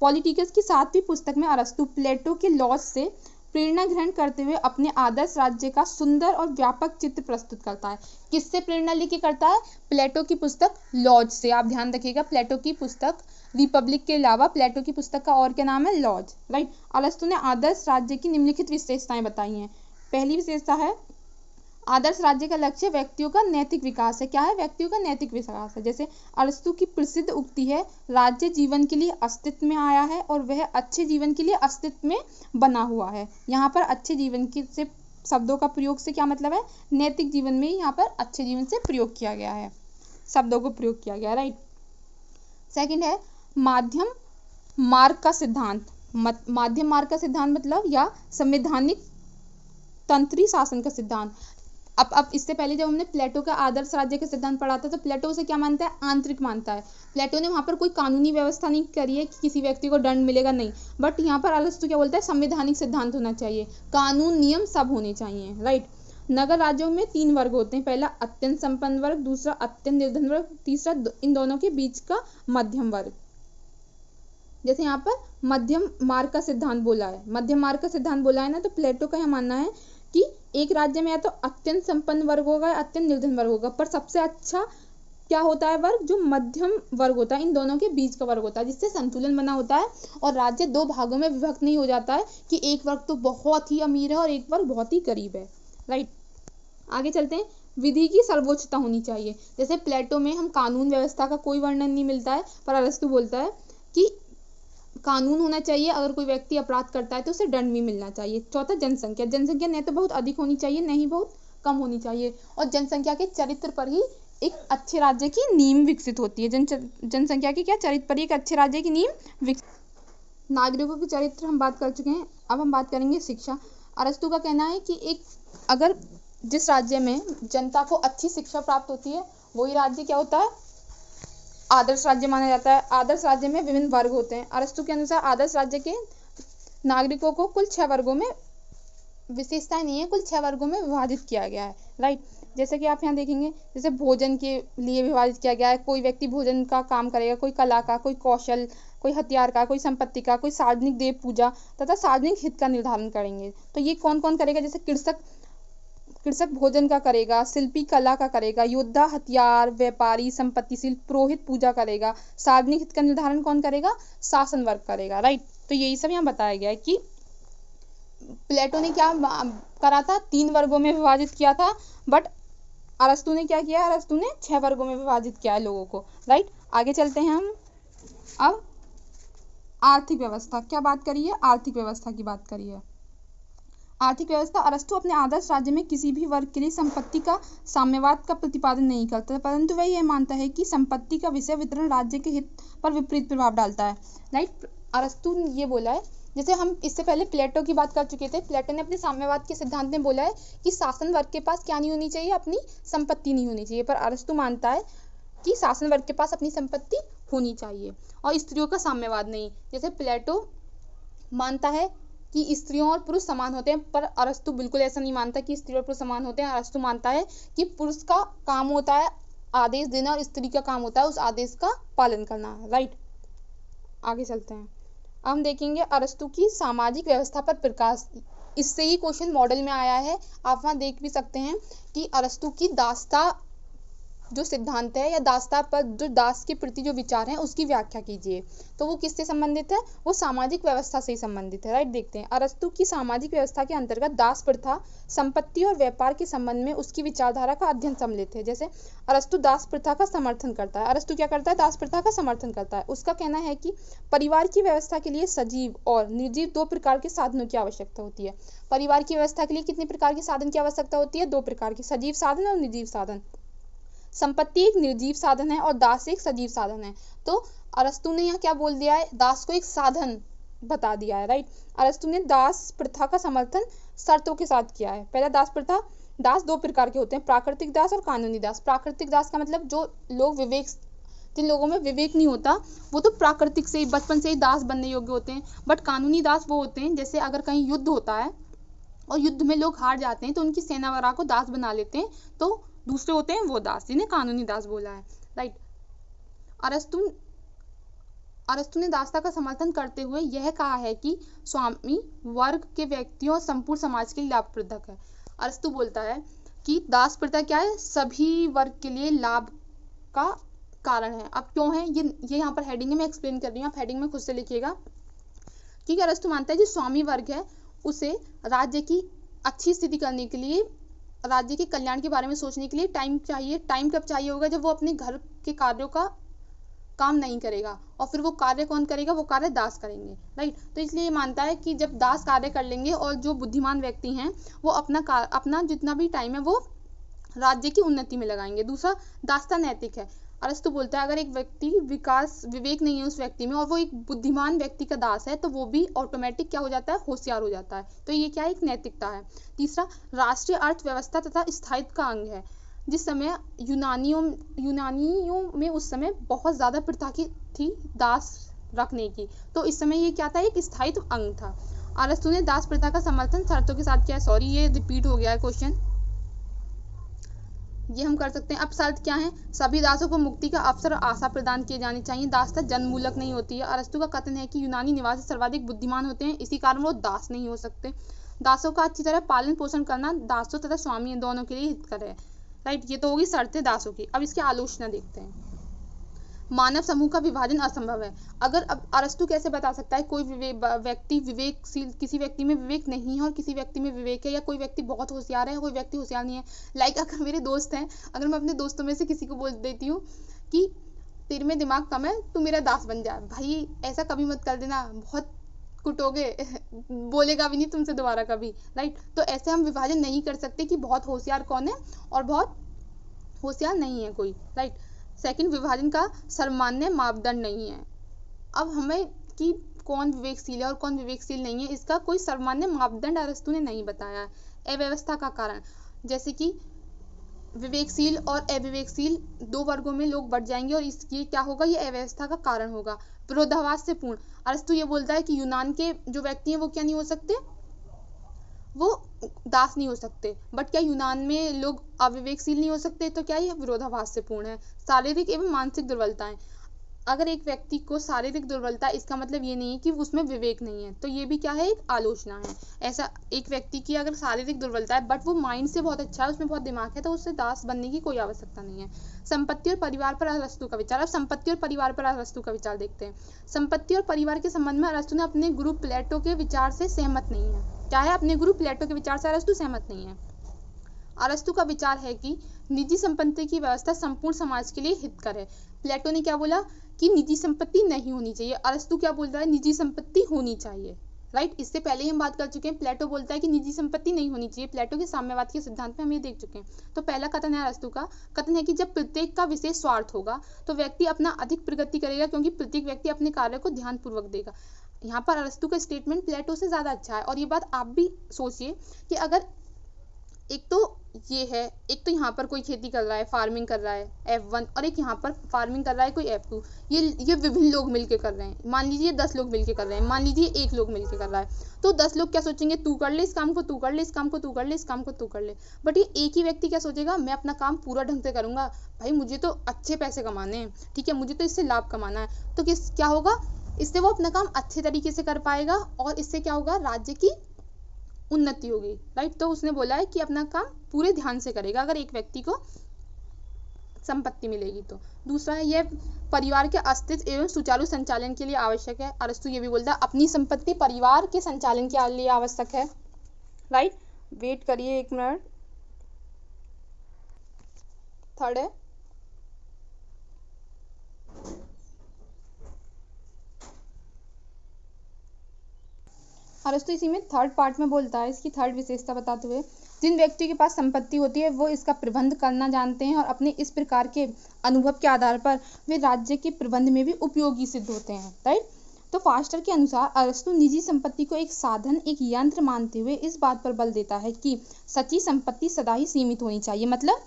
पॉलिटिकस की 7वीं पुस्तक में अरस्तु प्लेटो के लॉज से प्रेरणा ग्रहण करते हुए अपने आदर्श राज्य का सुंदर और व्यापक चित्र प्रस्तुत करता है। किससे प्रेरणा लेके करता है? प्लेटो की पुस्तक लॉज से। आप ध्यान रखिएगा, प्लेटो की पुस्तक रिपब्लिक के अलावा प्लेटो की पुस्तक का और क्या नाम है? Laws, right. अरस्तु ने आदर्श राज्य की निम्नलिखित विशेषताएं बताई हैं। पहली विशेषता है, आदर्श राज्य का लक्ष्य व्यक्तियों का नैतिक विकास है। क्या है? व्यक्तियों का नैतिक विकास है। जैसे अरस्तु की प्रसिद्ध उक्ति है, राज्य जीवन के लिए अस्तित्व में आया है और वह अच्छे जीवन के लिए अस्तित्व में बना हुआ है। यहाँ पर अच्छे जीवन के से शब्दों का प्रयोग से क्या मतलब है? नैतिक जीवन में यहाँ पर अच्छे जीवन से प्रयोग किया गया है, शब्दों को प्रयोग किया गया, राइट। सेकंड है माध्यम मार्ग का सिद्धांत। माध्यम मार्ग का सिद्धांत मतलब या संवैधानिक तंत्री शासन का सिद्धांत। अब इससे पहले जब हमने प्लेटो का आदर्श राज्य का सिद्धांत पढ़ा था, तो प्लेटो उसे क्या मानता है? आंतरिक मानता है। प्लेटो ने वहां पर कोई कानूनी व्यवस्था नहीं करी है कि किसी व्यक्ति को दंड मिलेगा, नहीं। बट यहाँ पर अरस्तु क्या बोलता है? संवैधानिक सिद्धांत होना चाहिए, कानून नियम सब होने चाहिए, राइट। नगर राज्यों में 3 वर्ग होते हैं। पहला अत्यंत संपन्न वर्ग, दूसरा अत्यंत निर्धन वर्ग, तीसरा इन दोनों के बीच का मध्यम वर्ग। जैसे यहाँ पर मध्यम मार्ग का सिद्धांत बोला है, मध्यम मार्ग का सिद्धांत बोला है ना, तो प्लेटो का यह मानना है कि एक राज्य में या तो अत्यंत संपन्न वर्ग होगा या अत्यंत निर्धन वर्ग होगा, पर सबसे अच्छा क्या होता है वर्ग? जो मध्यम वर्ग होता है, इन दोनों के बीच का वर्ग होता है, जिससे संतुलन बना होता है और राज्य 2 भागों में विभक्त नहीं हो जाता है कि एक वर्ग तो बहुत ही अमीर है और एक वर्ग बहुत ही गरीब है, राइट। आगे चलते हैं। विधि की सर्वोच्चता होनी चाहिए। जैसे प्लेटो में हम कानून व्यवस्था का कोई वर्णन नहीं मिलता है, पर अरस्तु बोलता है कि कानून होना चाहिए, अगर कोई व्यक्ति अपराध करता है तो उसे दंड भी मिलना चाहिए। चौथा जनसंख्या। जनसंख्या न तो बहुत अधिक होनी चाहिए, न ही बहुत कम होनी चाहिए, और जनसंख्या के चरित्र पर ही एक अच्छे राज्य की नींव विकसित होती है। जनसंख्या की क्या चरित्र पर एक अच्छे राज्य की नींव विकसित। नागरिकों की चरित्र हम बात कर चुके हैं, अब हम बात करेंगे शिक्षा। अरस्तु का कहना है कि एक अगर जिस राज्य में जनता को अच्छी शिक्षा प्राप्त होती है वही राज्य क्या होता है, आदर्श राज्य माना जाता है। आदर्श राज्य में विभिन्न वर्ग होते हैं। अरस्तु के अनुसार आदर्श राज्य के नागरिकों को कुल 6 वर्गों में, विशेषताएं नहीं है, कुल 6 वर्गों में विभाजित किया गया है, राइट। जैसे कि आप यहाँ देखेंगे, जैसे भोजन के लिए विभाजित किया गया है, कोई व्यक्ति भोजन का काम करेगा, कोई कला का, कोई कौशल, कोई हथियार का, कोई संपत्ति का, कोई सार्वजनिक देव पूजा तथा सार्वजनिक हित का निर्धारण करेंगे। तो ये कौन कौन करेगा, जैसे कृषक भोजन का करेगा, शिल्पी कला का करेगा, योद्धा हथियार, व्यापारी संपत्तिशील, पुरोहित पूजा करेगा, सार्वजनिक हित का निर्धारण कौन करेगा, शासन वर्ग करेगा, राइट। तो यही सब यहाँ बताया गया है कि प्लेटो ने क्या करा था, 3 वर्गों में विभाजित किया था, बट अरस्तु ने क्या किया, अरस्तु ने 6 वर्गों में विभाजित किया है लोगों को, राइट। आगे चलते हैं हम। अब आर्थिक व्यवस्था, क्या बात करिए, आर्थिक व्यवस्था की बात करिए। आर्थिक व्यवस्था, अरस्तु अपने आदर्श राज्य में किसी भी वर्ग के लिए संपत्ति का साम्यवाद का प्रतिपादन नहीं करता, परंतु वह यह मानता है कि संपत्ति का विषय वितरण राज्य के हित पर विपरीत प्रभाव डालता है, राइट। अरस्तु ने ये बोला है, जैसे हम इससे पहले प्लेटो की बात कर चुके थे, प्लेटो ने अपने साम्यवाद के सिद्धांत में बोला है कि शासन वर्ग के पास क्या नहीं होनी चाहिए, अपनी संपत्ति नहीं होनी चाहिए, पर अरस्तु मानता है कि शासन वर्ग के पास अपनी संपत्ति होनी चाहिए और स्त्रियों का साम्यवाद नहीं। जैसे प्लेटो मानता है कि स्त्रियों और पुरुष समान होते हैं, पर अरस्तु बिल्कुल ऐसा नहीं मानता कि स्त्री और पुरुष समान होते हैं। अरस्तु मानता है कि पुरुष का काम होता है आदेश देना और स्त्री का काम होता है उस आदेश का पालन करना, राइट। आगे चलते हैं, हम देखेंगे अरस्तु की सामाजिक व्यवस्था पर प्रकाश। इससे ही क्वेश्चन मॉडल में आया है, आप वहाँ देख भी सकते हैं कि अरस्तु की दास्ता जो सिद्धांत है या दास्ता पर जो दास के प्रति जो विचार है उसकी व्याख्या कीजिए। तो वो किससे संबंधित है, वो सामाजिक व्यवस्था से ही संबंधित है, राइट। देखते हैं, अरस्तु की सामाजिक व्यवस्था के अंतर्गत दास प्रथा, संपत्ति और व्यापार के संबंध में उसकी विचारधारा का अध्ययन सम्मिलित है। जैसे अरस्तु दास प्रथा का समर्थन करता है। अरस्तु क्या करता है, दास प्रथा का समर्थन करता है। उसका कहना है कि परिवार की व्यवस्था के लिए सजीव और निर्जीव 2 प्रकार के साधनों की आवश्यकता होती है। परिवार की व्यवस्था के लिए कितने प्रकार के साधन की आवश्यकता होती है, 2 प्रकार के, सजीव साधन और निर्जीव साधन। संपत्ति एक निर्जीव साधन है और दास एक सजीव साधन है। तो अरस्तु ने यहाँ क्या बोल दिया है, दास को एक साधन बता दिया है, राइट। अरस्तु ने दास प्रथा का समर्थन शर्तों के साथ किया है। पहला दास प्रथा, दास 2 प्रकार के होते हैं, प्राकृतिक दास और कानूनी दास। प्राकृतिक दास का मतलब जो लोग जिन लोगों में विवेक नहीं होता वो तो प्राकृतिक से ही, बचपन से ही दास बनने योग्य होते हैं। बट कानूनी दास वो होते हैं, जैसे अगर कहीं युद्ध होता है और युद्ध में लोग हार जाते हैं तो उनकी सेना वगैरह को दास बना लेते हैं, तो दूसरे होते हैं वो दास, जिन्हें कानूनी दास बोला है, राइट। अरस्तु ने दासता का समर्थन करते हुए यह कहा है कि स्वामी वर्ग के व्यक्तियों और संपूर्ण समाज के लिए लाभप्रदक है। अरस्तु बोलता है कि दास प्रथा क्या है, सभी वर्ग के लिए लाभ का कारण है। अब क्यों है ये यहाँ पर हेडिंग में एक्सप्लेन कर रही हूँ, आप हेडिंग में खुद से लिखिएगा। क्योंकि अरस्तु मानता है जो स्वामी वर्ग है उसे राज्य की अच्छी स्थिति करने के लिए, राज्य के कल्याण के बारे में सोचने के लिए टाइम चाहिए। टाइम कब चाहिए होगा, जब वो अपने घर के कार्यों का काम नहीं करेगा, और फिर वो कार्य कौन करेगा, वो कार्य दास करेंगे, राइट। तो इसलिए ये मानता है कि जब दास कार्य कर लेंगे और जो बुद्धिमान व्यक्ति हैं वो अपना जितना भी टाइम है वो राज्य की उन्नति में लगाएंगे। दूसरा, दासता नैतिक है। अरस्तु बोलता है अगर एक व्यक्ति विवेक नहीं है उस व्यक्ति में और वो एक बुद्धिमान व्यक्ति का दास है तो वो भी ऑटोमेटिक क्या हो जाता है, होशियार हो जाता है। तो ये क्या है, एक नैतिकता है। तीसरा, राष्ट्रीय अर्थव्यवस्था तथा स्थायित्व का अंग है। जिस समय यूनानियों में उस समय बहुत ज्यादा प्रथा की थी दास रखने की, तो इस समय ये क्या था, एक स्थायित्व अंग था। अरस्तु ने दास प्रथा का समर्थन शर्तों के साथ किया। सॉरी ये रिपीट हो गया है क्वेश्चन, ये हम कर सकते हैं। अब शर्त क्या है, सभी दासों को मुक्ति का अवसर और आशा प्रदान किए जानी चाहिए। दासता जन्ममूलक नहीं होती है। अरस्तु का कथन है कि यूनानी निवासी सर्वाधिक बुद्धिमान होते हैं, इसी कारण वो दास नहीं हो सकते। दासों का अच्छी तरह पालन पोषण करना दासों तथा स्वामी दोनों के लिए हितकर है, राइट। ये तो होगी शर्तें दासों की। अब इसकी आलोचना देखते हैं। मानव समूह का विभाजन असंभव है। अगर अब अरस्तु कैसे बता सकता है कोई व्यक्ति विवेकशील, किसी व्यक्ति में विवेक नहीं है और किसी व्यक्ति में विवेक है, या कोई व्यक्ति बहुत होशियार है कोई व्यक्ति होशियार नहीं है। लाइक अगर मेरे दोस्त हैं, अगर मैं अपने दोस्तों में से किसी को बोल देती हूँ कि तेरे में दिमाग कम है तू मेरा दास बन जा, भाई ऐसा कभी मत कर देना, बहुत कुटोगे बोलेगा भी नहीं तुमसे दोबारा कभी, राइट। तो ऐसे हम विभाजन नहीं कर सकते कि बहुत होशियार कौन है और बहुत होशियार नहीं है कोई, राइट। सेकंड, विभाजन का सर्वमान्य मापदंड नहीं है। अब हमें कि कौन विवेकशील है और कौन विवेकशील नहीं है, इसका कोई सर्वमान्य मापदंड अरस्तु ने नहीं बताया है। अव्यवस्था का कारण, जैसे कि विवेकशील और अविवेकशील दो वर्गों में लोग बढ़ जाएंगे और इसकी क्या होगा, ये अव्यवस्था का कारण होगा। विरोधाभास से पूर्ण, अरस्तु ये बोलता है कि यूनान के जो व्यक्ति हैं वो क्या नहीं हो सकते, वो दास नहीं हो सकते, बट क्या यूनान में लोग अविवेकशील नहीं हो सकते, तो क्या ये विरोधाभास से पूर्ण है। शारीरिक एवं मानसिक दुर्बलताएं, अगर एक व्यक्ति को शारीरिक दुर्बलता, इसका मतलब ये नहीं है कि उसमें विवेक नहीं है, तो ये भी क्या है, एक आलोचना है। ऐसा एक व्यक्ति की अगर शारीरिक दुर्बलता है बट वो माइंड से बहुत अच्छा है, उसमें बहुत दिमाग है, तो उससे दास बनने की कोई आवश्यकता नहीं है। संपत्ति और परिवार पर अरस्तु का विचार। अब संपत्ति और परिवार पर अरस्तु का विचार देखते हैं। संपत्ति और परिवार के संबंध में अरस्तु ने अपने गुरु प्लेटो के विचार से सहमत नहीं है। क्या है, अपने गुरु प्लेटो के विचार से अरस्तु सहमत नहीं है। अरस्तु का विचार है कि निजी संपत्ति की व्यवस्था संपूर्ण समाज के लिए हितकर है। प्लेटो ने क्या बोला कि निजी संपत्ति नहीं होनी चाहिए, अरस्तु क्या बोल रहा है, निजी संपत्ति होनी चाहिए, राइट। इससे पहले ही हम बात कर चुके हैं, प्लेटो बोलता है कि निजी संपत्ति नहीं होनी चाहिए। प्लेटो के साम्यवाद के सिद्धांत में हम ये देख चुके हैं। तो पहला कथन है अरस्तु का, कथन है कि जब प्रत्येक का विशेष स्वार्थ होगा तो व्यक्ति अपना अधिक प्रगति करेगा, क्योंकि प्रत्येक व्यक्ति अपने कार्य को ध्यानपूर्वक देगा। यहाँ पर अरस्तु का स्टेटमेंट प्लेटो से ज्यादा अच्छा है। और ये बात आप भी सोचिए कि अगर एक तो ये है, एक तो यहाँ पर कोई खेती कर रहा है, फार्मिंग कर रहा है F1, और एक यहाँ पर फार्मिंग कर रहा है कोई F2, ये विभिन्न लोग मिलके कर रहे हैं। मान लीजिए 10 लोग मिलके कर रहे हैं, मान लीजिए एक लोग मिलके कर रहा है, तो 10 लोग क्या सोचेंगे, तू कर ले इस काम को, तू कर ले इस काम को, तू कर ले इस काम को, तू कर ले। बट ये एक ही व्यक्ति क्या सोचेगा, मैं अपना काम पूरा ढंग से करूंगा, भाई मुझे तो अच्छे पैसे कमाने हैं, ठीक है, मुझे तो इससे लाभ कमाना है। तो क्या होगा, इससे वो अपना काम अच्छे तरीके से कर पाएगा और इससे क्या होगा, राज्य की उन्नति होगी, राइट। तो उसने बोला है कि अपना काम पूरे ध्यान से करेगा अगर एक व्यक्ति को संपत्ति मिलेगी तो। दूसरा है, यह परिवार के अस्तित्व एवं सुचारू संचालन के लिए आवश्यक है। अरस्तु ये भी बोलता है अपनी संपत्ति परिवार के संचालन के लिए आवश्यक है, राइट। वेट करिए 1 मिनट। थर्ड है, अरस्तु इसी में थर्ड पार्ट में बोलता है, इसकी थर्ड विशेषता बताते हुए, जिन व्यक्तियों के पास संपत्ति होती है वो इसका प्रबंध करना जानते हैं और अपने इस प्रकार के अनुभव के आधार पर वे राज्य के प्रबंध में भी उपयोगी सिद्ध होते हैं, राइट। तो फास्टर के अनुसार अरस्तु निजी संपत्ति को एक साधन, एक यंत्र मानते हुए इस बात पर बल देता है कि सच्ची संपत्ति सदा ही सीमित होनी चाहिए। मतलब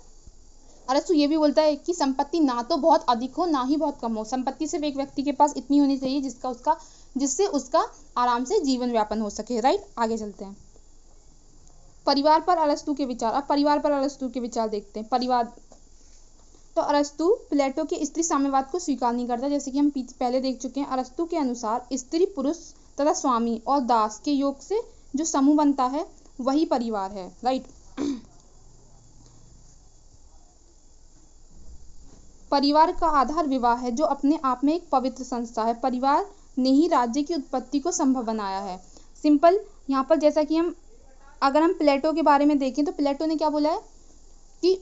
अरस्तु ये भी बोलता है कि संपत्ति ना तो बहुत अधिक हो ना ही बहुत कम हो, संपत्ति सिर्फ एक व्यक्ति के पास इतनी होनी चाहिए जिससे उसका आराम से जीवन व्यापन हो सके, राइट। आगे चलते हैं, परिवार पर अरस्तु के विचार। अब परिवार पर अरस्तु के विचार देखते हैं। परिवार, तो अरस्तु प्लेटो के स्त्री साम्यवाद को स्वीकार नहीं करता, जैसे कि हम पहले देख चुके हैं। अरस्तु के अनुसार स्त्री, पुरुष तथा स्वामी और दास के योग से जो समूह बनता है वही परिवार है, राइट। परिवार का आधार विवाह है जो अपने आप में एक पवित्र संस्था है। परिवार ने ही राज्य की उत्पत्ति को संभव बनाया है। सिंपल, यहाँ पर जैसा कि अगर हम प्लेटो के बारे में देखें तो प्लेटो ने क्या बोला है कि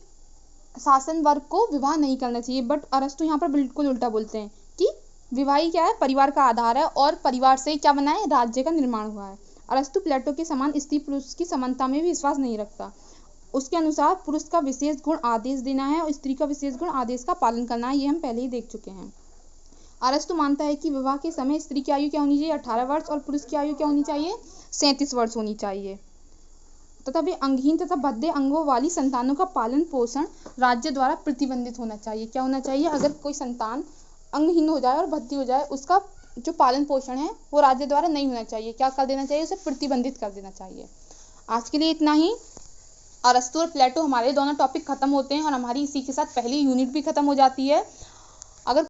शासन वर्ग को विवाह नहीं करना चाहिए, बट अरस्तु यहाँ पर बिल्कुल उल्टा बोलते हैं कि विवाह ही क्या है, परिवार का आधार है और परिवार से क्या बना है, राज्य का निर्माण हुआ है। अरस्तु प्लेटो के समान स्त्री पुरुष की समानता में भी विश्वास नहीं रखता। उसके अनुसार पुरुष का विशेष गुण आदेश देना है और स्त्री का विशेष गुण आदेश का पालन करना है, ये हम पहले ही देख चुके हैं। अरस्तु मानता है कि विवाह के समय स्त्री की आयु क्या होनी चाहिए, 18 वर्ष, और पुरुष की आयु क्या होनी चाहिए, 37 वर्ष होनी चाहिए, तथा वे अंगहीन तथा भद्दे अंगों वाली संतानों का पालन पोषण राज्य द्वारा प्रतिबंधित होना चाहिए। क्या होना चाहिए, अगर कोई संतान अंगहीन हो जाए और भद्दी हो जाए, उसका जो पालन पोषण है वो राज्य द्वारा नहीं होना चाहिए, क्या कर देना चाहिए, उसे प्रतिबंधित कर देना चाहिए। आज के लिए इतना ही। अरस्तु और प्लेटो हमारे दोनों टॉपिक खत्म होते हैं और हमारी इसी के साथ पहली यूनिट भी खत्म हो जाती है। अगर